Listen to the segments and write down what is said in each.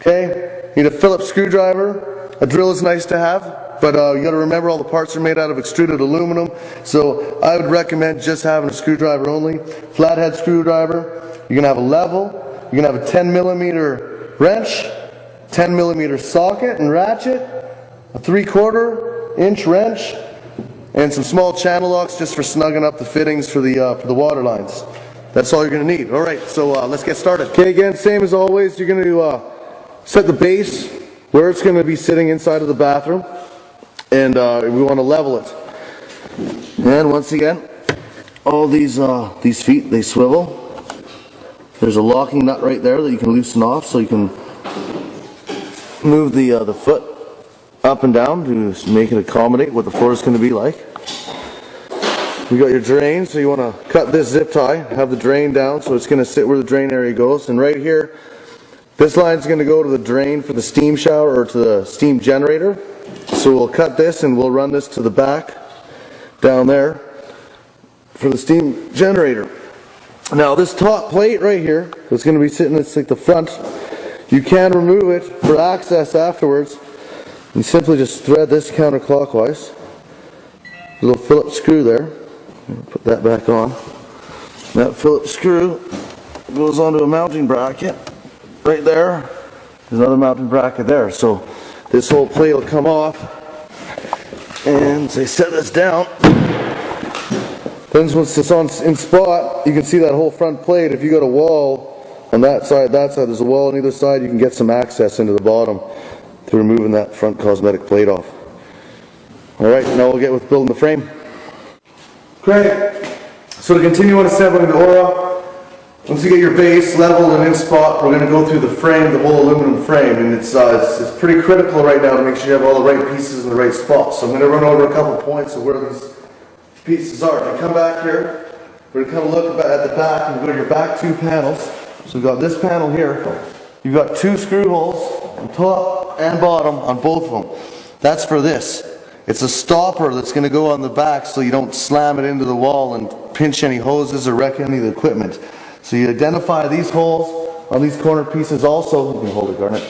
Okay, need a Phillips screwdriver. A drill is nice to have, but you got to remember all the parts are made out of extruded aluminum, so I would recommend just having a screwdriver only. Flathead screwdriver. You're going to have a level. You're going to have a 10mm wrench, 10mm socket and ratchet, a 3/4 inch wrench, and some small channel locks just for snugging up the fittings for the water lines. That's all you're going to need. All right, so let's get started. Okay, again, same as always, you're going to set the base where it's going to be sitting inside of the bathroom, and we want to level it. And once again, all these feet, they swivel. There's a locking nut right there that you can loosen off, so you can move the foot up and down to make it accommodate what the floor is going to be like. You got your drain, so you want to cut this zip tie, have the drain down so it's going to sit where the drain area goes. And right here, this line is going to go to the drain for the steam shower or to the steam generator. So we'll cut this and we'll run this to the back down there for the steam generator. Now this top plate right here is going to be sitting, it's like the front. You can remove it for access afterwards. You simply just thread this counterclockwise. A little Phillips screw there. Put that back on. That Phillips screw goes onto a mounting bracket right there. There's another mounting bracket there. So this whole plate will come off. And so you set this down. Then once it's in spot, you can see that whole front plate. If you got a wall on that side, there's a wall on either side, you can get some access into the bottom through removing that front cosmetic plate off. Alright, now we'll get with building the frame. Great. So to continue on assembling the Aura, once you get your base leveled and in spot, we're going to go through the frame, the whole aluminum frame, and it's pretty critical right now to make sure you have all the right pieces in the right spots. So I'm going to run over a couple points of where these pieces are. If you come back here, we're going to come look at the back and go to your back two panels. So we've got this panel here. You've got two screw holes on top and bottom on both of them. That's for this. It's a stopper that's going to go on the back so you don't slam it into the wall and pinch any hoses or wreck any of the equipment. So you identify these holes on these corner pieces also. You can hold it, Garnet.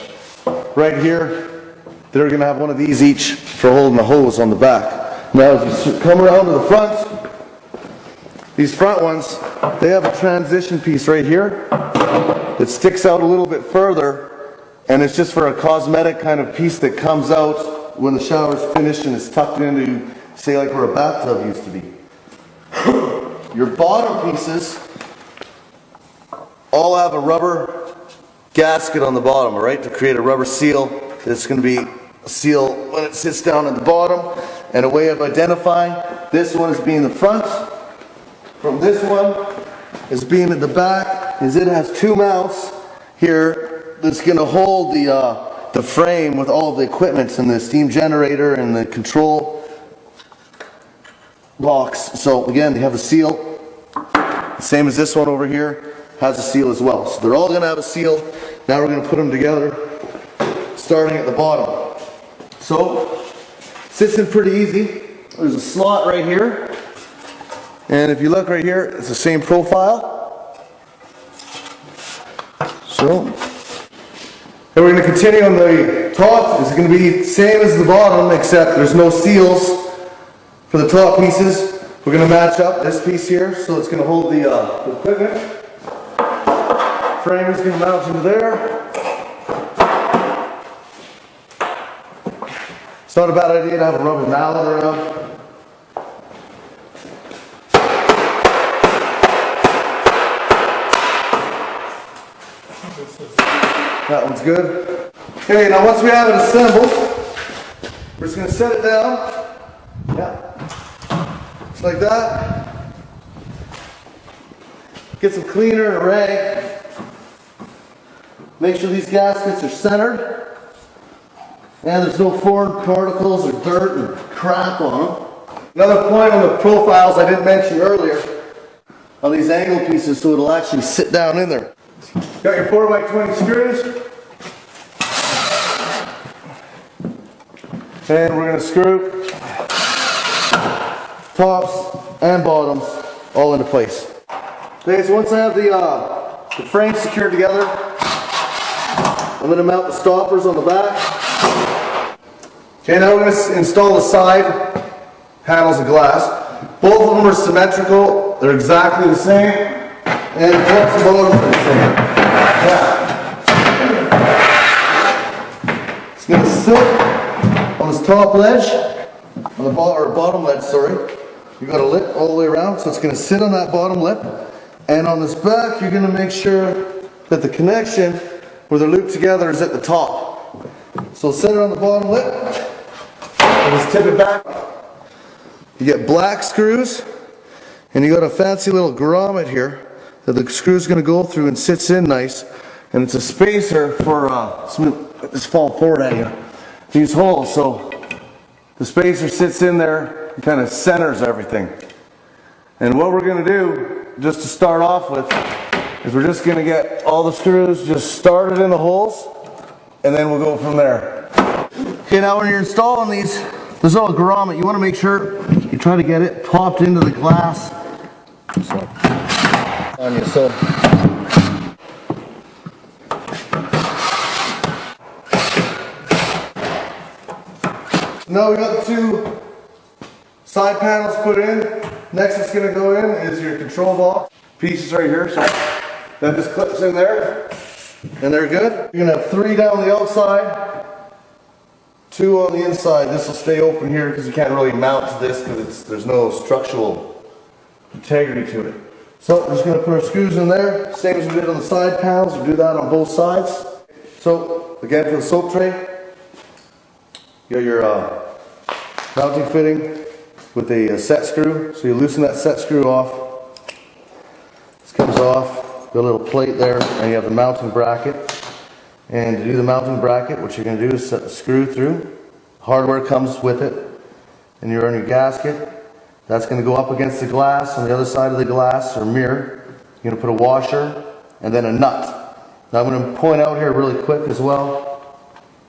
Right here, they're going to have one of these each for holding the hose on the back. Now as you come around to the front, these front ones, they have a transition piece right here that sticks out a little bit further, and it's just for a cosmetic kind of piece that comes out when the shower's finished and it's tucked into, say, like where a bathtub used to be. Your bottom pieces all have a rubber gasket on the bottom, all right, to create a rubber seal. It's going to be a seal when it sits down at the bottom. And a way of identifying this one as being the front from this one as being at the back is it has two mounts here that's going to hold the frame with all of the equipment and the steam generator and the control box. So again, they have a seal, same as this one over here has a seal as well. So they're all going to have a seal. Now we're going to put them together starting at the bottom. So sits in pretty easy. There's a slot right here, and if you look right here, it's the same profile. So, and we're going to continue on the top. It's going to be the same as the bottom, except there's no seals for the top pieces. We're going to match up this piece here, so it's going to hold the equipment. Frame is going to mount into there. It's not a bad idea to have a rubber mallet around. That one's good. Okay, now once we have it assembled, we're just going to set it down. Yeah. Just like that. Get some cleaner and a rag. Make sure these gaskets are centered. And there's no foreign particles or dirt and crap on them. Another point on the profiles I didn't mention earlier, on these angle pieces, so it'll actually sit down in there. Got your 4x20 screws. And we're going to screw tops and bottoms all into place. Okay, so once I have the frame secured together, I'm going to mount the stoppers on the back. Okay, now we're going to install the side panels of glass. Both of them are symmetrical, they're exactly the same, and the tops and bottoms are the same. Yeah. It's going to sit on this top ledge, on the bottom ledge, sorry. You've got a lip all the way around, so it's going to sit on that bottom lip. And on this back, you're going to make sure that the connection where they're looped together is at the top. So set it on the bottom lip, and just tip it back. You get black screws, and you got a fancy little grommet here that the screw's going to go through and sits in nice. And it's a spacer for, just fall forward at you, these holes. So the spacer sits in there and kind of centers everything. And what we're going to do, just to start off with, is we're just going to get all the screws just started in the holes, and then we'll go from there. Okay, now when you're installing these, there's a little grommet. You want to make sure you try to get it popped into the glass. On you, so. Now we got the two side panels put in. Next it's going to go in is your control box pieces right here. So that just clips in there, and they're good. You're going to have 3 down the outside, 2 on the inside. This will stay open here because you can't really mount this because there's no structural integrity to it. So we're just going to put our screws in there, same as we did on the side panels. We'll do that on both sides. So again, for the soap tray, you got your mounting fitting with a set screw. So you loosen that set screw off. This comes off. Got a little plate there, and you have the mounting bracket. And to do the mounting bracket, what you're going to do is set the screw through. Hardware comes with it, and you're on your gasket. That's going to go up against the glass. On the other side of the glass or mirror, you're going to put a washer and then a nut. Now I'm going to point out here really quick as well.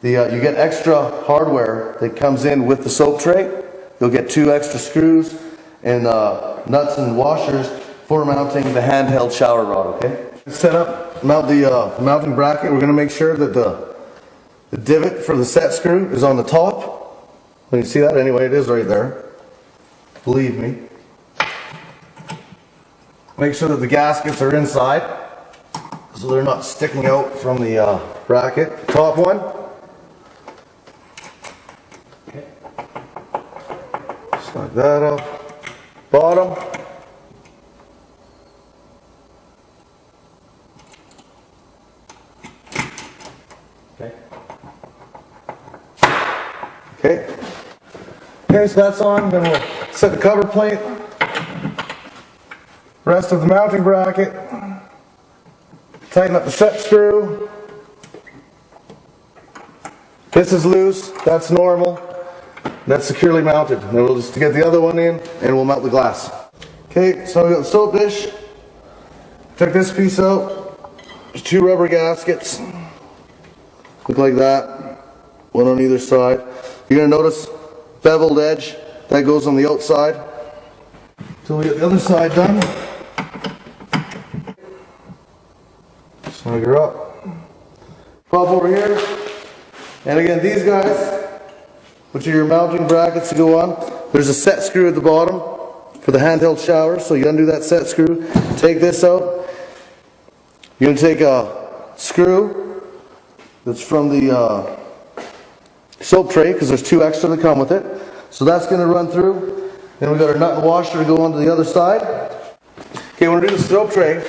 You get extra hardware that comes in with the soap tray. You'll get 2 extra screws and nuts and washers for mounting the handheld shower rod, okay? Set up, mount the mounting bracket. We're going to make sure that the divot for the set screw is on the top. Can you see that? Anyway, it is right there. Believe me. Make sure that the gaskets are inside so they're not sticking out from the bracket. Top one. Slide that up. Bottom. Okay, so that's on. Then we'll set the cover plate. Rest of the mounting bracket. Tighten up the set screw. This is loose. That's normal. That's securely mounted. Then we'll just get the other one in and we'll mount the glass. Okay, so we got the soap dish. Took this piece out. There's 2 rubber gaskets. Look like that. One on either side. You're going to notice beveled edge. That goes on the outside. Until we get the other side done. Snug her up. Pop over here. And again, these guys, which are your mounting brackets to go on, there's a set screw at the bottom for the handheld shower. So you undo that set screw. Take this out. You're going to take a screw that's from the soap tray, because there's 2 extra that come with it. So that's going to run through. Then we've got our nut and washer to go onto the other side. Okay, when we do the soap tray,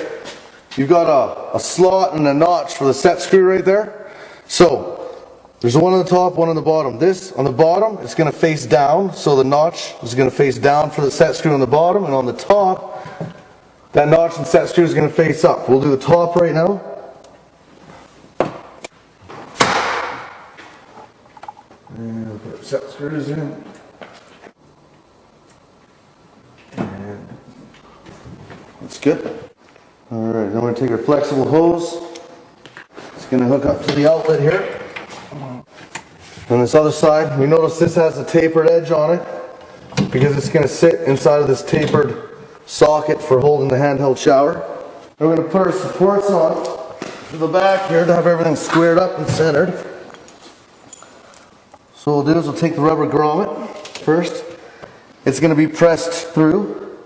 you've got a slot and a notch for the set screw right there. So there's one on the top, one on the bottom. This on the bottom, it's going to face down, so the notch is going to face down for the set screw on the bottom, and on the top, that notch and set screw is going to face up. We'll do the top right now. And we'll put our set screws in. And that's good. Alright, then we're going to take our flexible hose. It's going to hook up to the outlet here. On this other side, you notice this has a tapered edge on it because it's going to sit inside of this tapered socket for holding the handheld shower. We're going to put our supports on for the back here to have everything squared up and centered. So what we'll do is we'll take the rubber grommet first. It's going to be pressed through.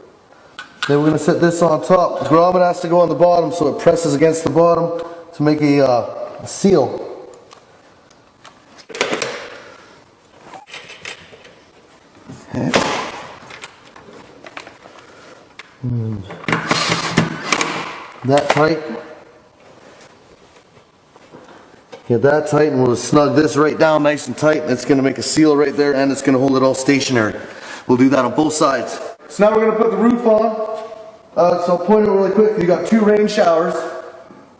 Then we're going to set this on top. The grommet has to go on the bottom so it presses against the bottom to make a seal. Okay. That tight. Get that tight, and we'll snug this right down nice and tight. It's going to make a seal right there, and it's going to hold it all stationary. We'll do that on both sides. So now we're going to put the roof on. So I'll point it really quick. You got 2 rain showers.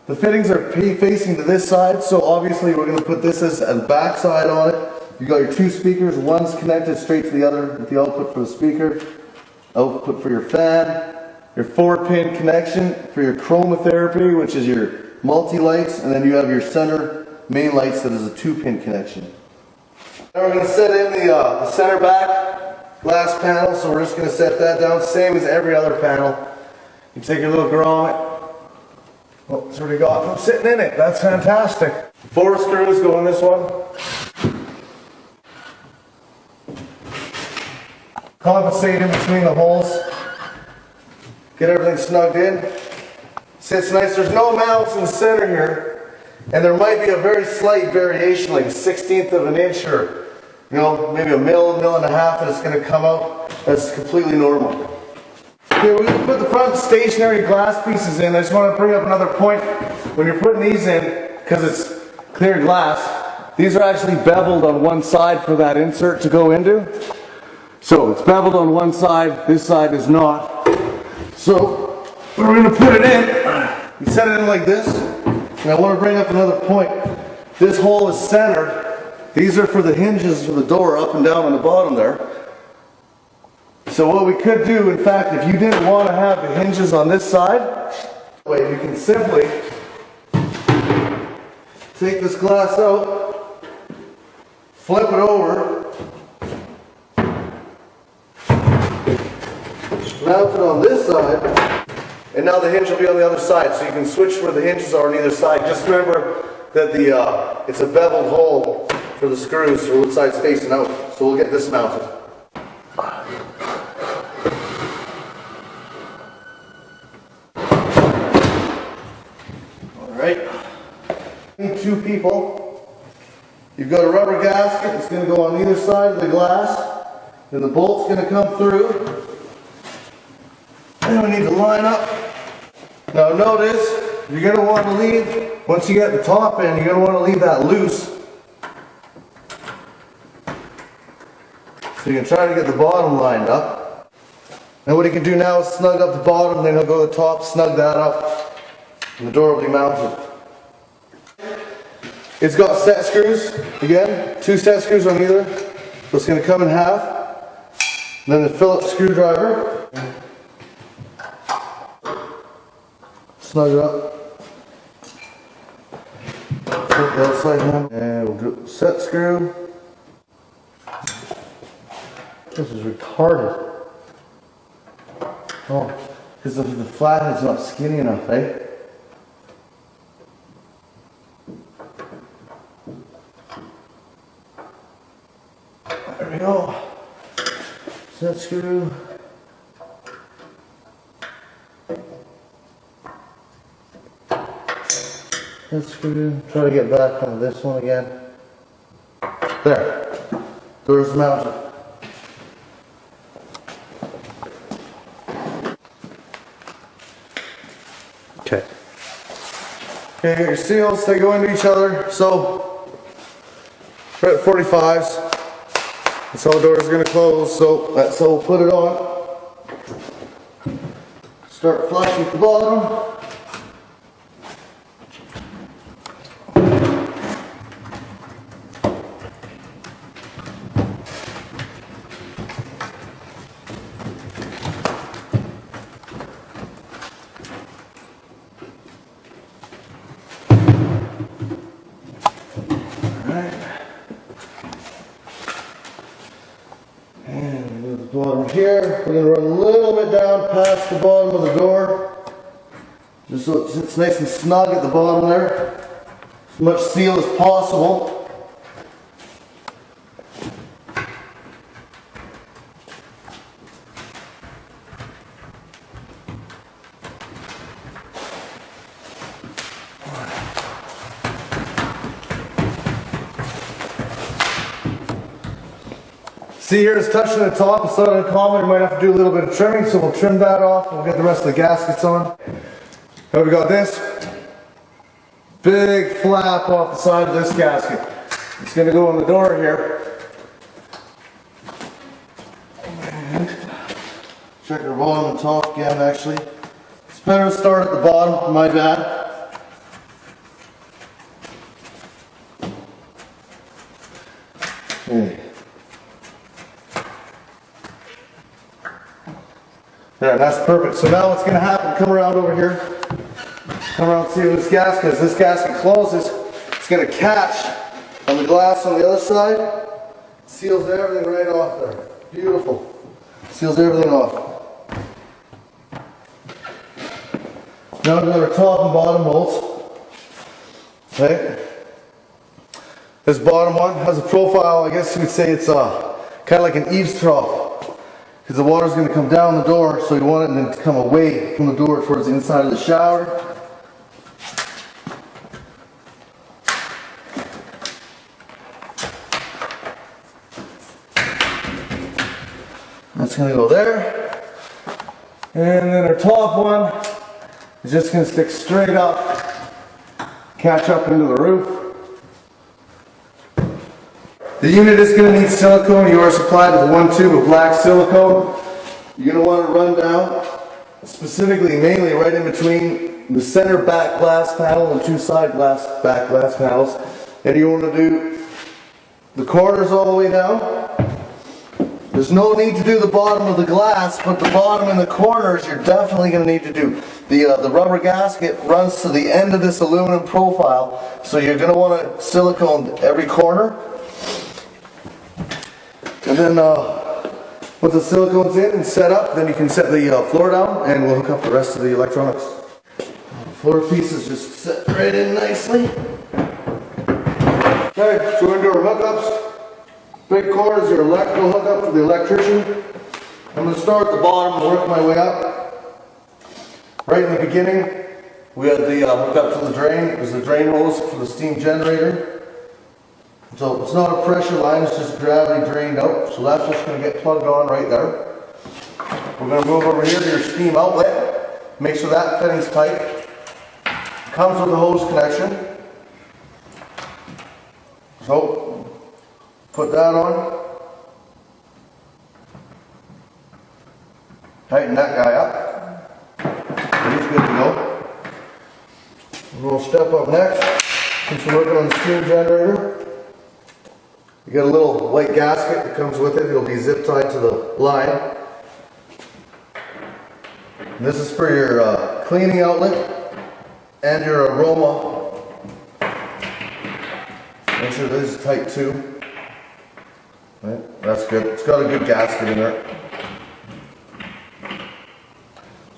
The fittings are facing to this side, so obviously we're going to put this as a back side on it. You got your 2 speakers. One's connected straight to the other with the output for the speaker, output for your fan, your 4-pin connection for your chromotherapy, which is your multi-lights, and then you have your center main lights that is a 2-pin connection. Now we're going to set in the center back glass panel, so we're just going to set that down, same as every other panel. You take your little grommet. Oh, it's already got them sitting in it. That's fantastic. 4 screws go in this one. Compensate in between the holes. Get everything snugged in. Sits nice. There's no mounts in the center here, and there might be a very slight variation, like a 1/16 of an inch, or maybe a mil and a half that's going to come out. That's completely normal. Okay, we're going to put the front stationary glass pieces in. I just want to bring up another point. When you're putting these in, because it's clear glass, these are actually beveled on one side for that insert to go into. So it's beveled on one side, this side is not. So we're going to put it in. You set it in like this. And I want to bring up another point. This hole is centered. These are for the hinges for the door up and down on the bottom there. So what we could do, in fact, if you didn't want to have the hinges on this side, you can simply take this glass out, flip it over, mount it on this side, and now the hinge will be on the other side. So you can switch where the hinges are on either side. Just remember that it's a beveled hole for the screws, so which side's facing out. So we'll get this mounted. Alright, need 2 people. You've got a rubber gasket that's going to go on either side of the glass, and the bolt's going to come through. And we need to line up. Now notice, you're going to want to leave, once you get the top in, you're going to want to leave that loose. So you can try to get the bottom lined up. And what you can do now is snug up the bottom, then he'll go to the top, snug that up, and the door will be mounted. It's got set screws, again, 2 set screws on either. So it's going to come in half. And then the Phillips screwdriver. Snug it up. Put the outside one. And we'll do set screw. This is retarded. Oh, because the flathead's not skinny enough, eh? There we go. Set screw. Set screw. Try to get back onto this one again. There. Door's mounted. Okay. Okay, your seals, they go into each other. So, we're at 45s. That's how the door is going to close, so that's how we'll put it on. Start flush with the bottom. Bottom here, we're going to run a little bit down past the bottom of the door. just so it's nice and snug at the bottom there. As much seal as possible. See here, it's touching the top. It's not uncommon. We might have to do a little bit of trimming, so we'll trim that off. We'll get the rest of the gaskets on. Now we got this big flap off the side of this gasket. It's going to go in the door here. And check our bottom and top again, actually. It's better to start at the bottom, my bad. Okay. There, that's perfect. So now what's going to happen, come around over here, come around and see what this gasket is. This gasket closes, it's going to catch on the glass on the other side, seals everything right off there. Beautiful. Seals everything off. Now we've got our top and bottom bolts. Okay. This bottom one has a profile, I guess you would say it's kind of like an eaves trough. Because the water's going to come down the door, so you want it to come away from the door towards the inside of the shower. That's going to go there. And then our top one is just going to stick straight up, catch up into the roof. The unit is going to need silicone. You are supplied with one tube of black silicone. You're going to want to run down, specifically mainly right in between the center back glass panel and two side back glass panels. And you want to do the corners all the way down. There's no need to do the bottom of the glass, but the bottom and the corners you're definitely going to need to do. The rubber gasket runs to the end of this aluminum profile, so you're going to want to silicone every corner. And then once the silicone's in and set up, then you can set the floor down and we'll hook up the rest of the electronics. The floor pieces just set right in nicely. Okay, so we're going to do our hookups. Big cord is your electrical hookup for the electrician. I'm going to start at the bottom and work my way up. Right in the beginning, we had the hookup to the drain. There's the drain hose for the steam generator. So it's not a pressure line, it's just gravity drained out. So that's just going to get plugged on right there. We're going to move over here to your steam outlet. Make sure that fitting's tight. Comes with the hose connection. So put that on. Tighten that guy up. He's good to go. We'll step up next. Since we're working on the steam generator. You got a little white gasket that comes with it. It'll be zip tied to the line. And this is for your cleaning outlet and your aroma. Make sure this is tight too. Right, that's good. It's got a good gasket in there.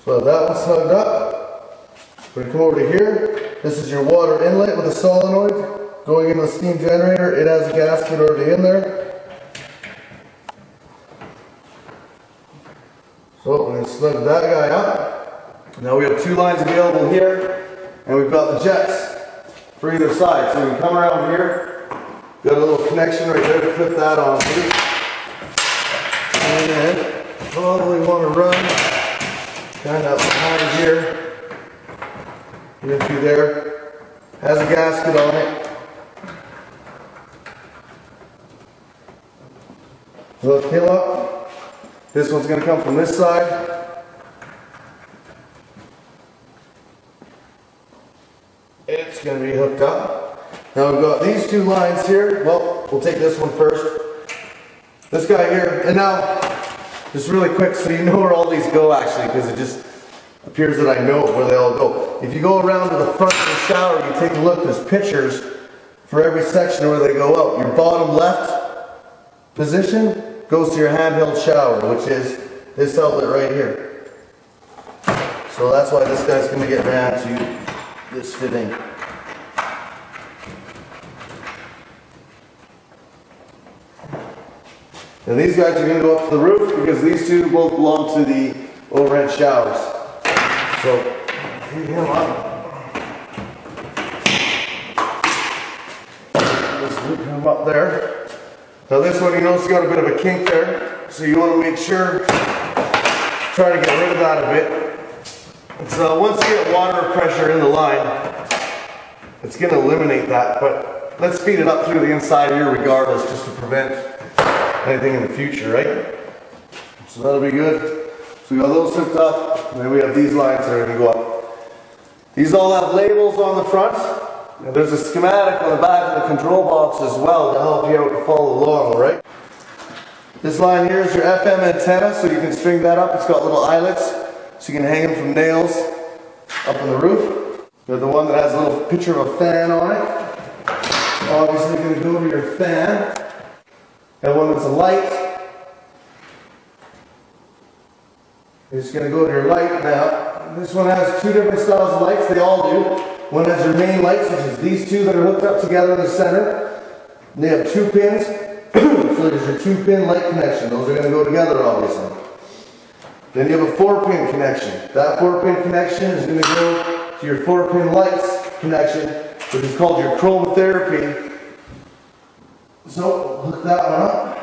So that one's snugged up. We're going to come over to here. This is your water inlet with a solenoid. Going into the steam generator, it has a gasket already in there. So we're going to snug that guy up. Now we have two lines available here, and we've got the jets for either side. So we can come around here, got a little connection right there to flip that on. And then probably want to run kind of behind here, in through there. Has a gasket on it. So let's peel up. This one's going to come from this side. It's going to be hooked up. Now we've got these two lines here. Well, we'll take this one first. This guy here. And now, just really quick so you know where all these go actually, because it just appears that I know where they all go. If you go around to the front of the shower, you take a look, there's pictures for every section where they go out. Your bottom left position goes to your handheld shower, which is this outlet right here. So that's why this guy's going to get ran to this fitting. And these guys are going to go up to the roof because these two both belong to the overhead showers. So, hang him up. Let's loop him up there. Now this one, you notice you got a bit of a kink there, so you want to make sure, try to get rid of that a bit. So once you get water pressure in the line, it's going to eliminate that, but let's feed it up through the inside here regardless, just to prevent anything in the future, right? So that'll be good. So we got those hooked up, and then we have these lines that are going to go up. These all have labels on the front, and there's a schematic on the back of the control box as well to help you out to follow along, all right? This line here is your FM antenna, so you can string that up. It's got little eyelets, so you can hang them from nails up on the roof. You have the one that has a little picture of a fan on it. Obviously going to go to your fan. And one that's a light. You're just going to go to your light now. This one has two different styles of lights, they all do. One has your main lights, which is these two that are hooked up together in the center. And they have 2 pins. So there's your 2-pin light connection. Those are going to go together, obviously. Then you have a 4-pin connection. That 4-pin connection is going to go to your 4-pin lights connection, which is called your chromotherapy. So, hook that one up.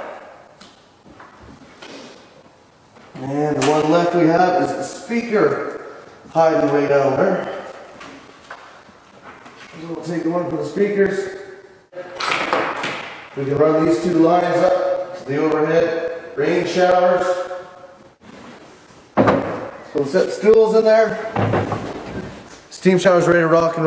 And the one left we have is the speaker hiding way down there. So we'll take the one for the speakers. We can run these 2 lines up to the overhead rain showers. So we'll set stools in there. Steam shower's ready to rock and roll.